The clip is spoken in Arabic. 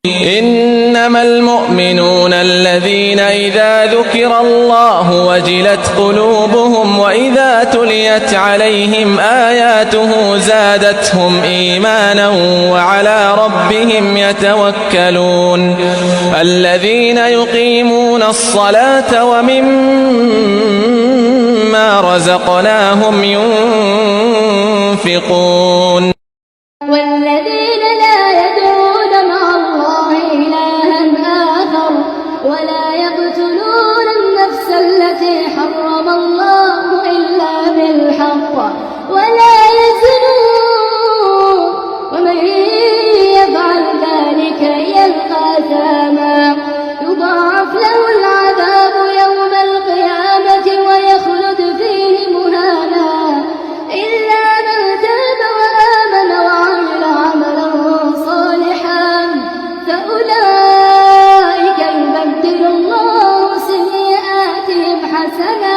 إنما المؤمنون الذين إذا ذكر الله وجلت قلوبهم وإذا تليت عليهم آياته زادتهم إيمانا وعلى ربهم يتوكلون الذين يقيمون الصلاة ومما رزقناهم ينفقون والذين لا يدعون مع الله إلها آخر ولا يقتلون النفس التي حرم الله إلا بالحق ولا يزنون ومن يفعل ذلك يلقى أثاما يضاعف له العذاب يوم القيامة ويخلد فيه مهانا إلا من تاب وآمن وعمل عملا صالحا فأولئك يبدل الله سيئاتهم حسنات